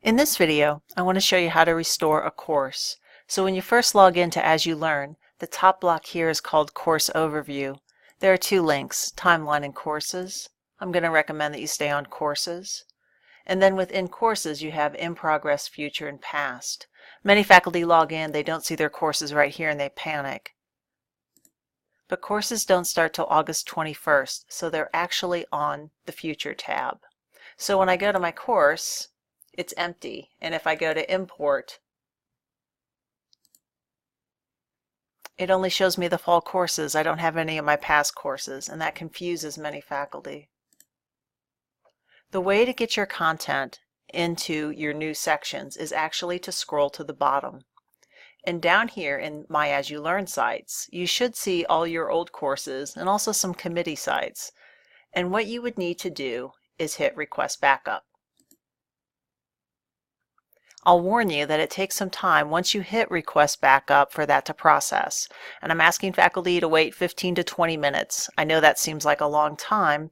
In this video, I want to show you how to restore a course. So when you first log into As You Learn, the top block here is called Course Overview. There are two links, Timeline and Courses. I'm going to recommend that you stay on Courses. And then within Courses, you have In Progress, Future, and Past. Many faculty log in, they don't see their courses right here, and they panic. But courses don't start till August 21st, so they're actually on the Future tab. So when I go to my course, it's empty, and if I go to import, it only shows me the fall courses. I don't have any of my past courses, and that confuses many faculty. The way to get your content into your new sections is actually to scroll to the bottom. And down here in my As You Learn sites, you should see all your old courses and also some committee sites. And what you would need to do is hit Request Backup. I'll warn you that it takes some time once you hit Request Backup for that to process. And I'm asking faculty to wait 15 to 20 minutes. I know that seems like a long time,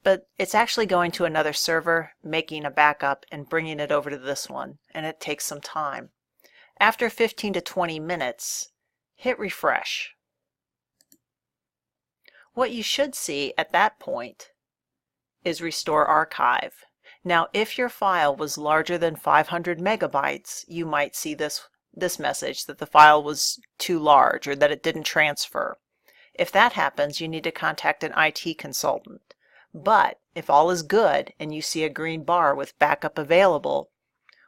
but it's actually going to another server, making a backup, and bringing it over to this one, and it takes some time. After 15 to 20 minutes, hit Refresh. What you should see at that point is Restore Archive. Now, if your file was larger than 500 megabytes, you might see this message that the file was too large or that it didn't transfer. If that happens, you need to contact an IT consultant. But if all is good and you see a green bar with backup available,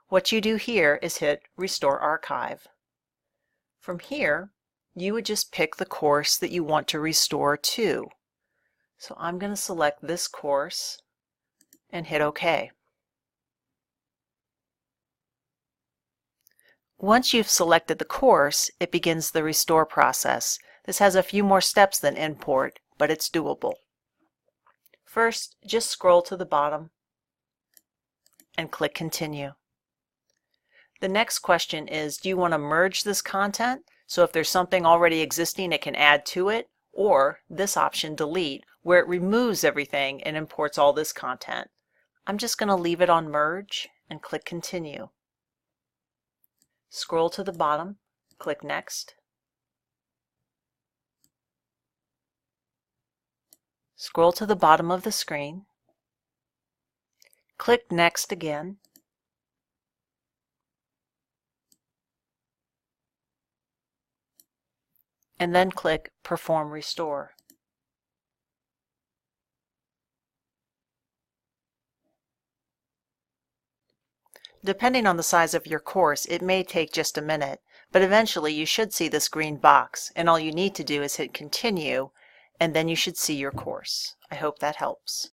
what you do here is hit Restore Archive. From here, you would just pick the course that you want to restore to. So I'm going to select this course and hit OK. Once you've selected the course, it begins the restore process. This has a few more steps than import, but it's doable. First, just scroll to the bottom and click Continue. The next question is, do you want to merge this content? So if there's something already existing, it can add to it, or this option, Delete, where it removes everything and imports all this content. I'm just going to leave it on Merge and click Continue. Scroll to the bottom, click Next. Scroll to the bottom of the screen. Click Next again. And then click Perform Restore. Depending on the size of your course, it may take just a minute, but eventually you should see this green box, and all you need to do is hit Continue, and then you should see your course. I hope that helps.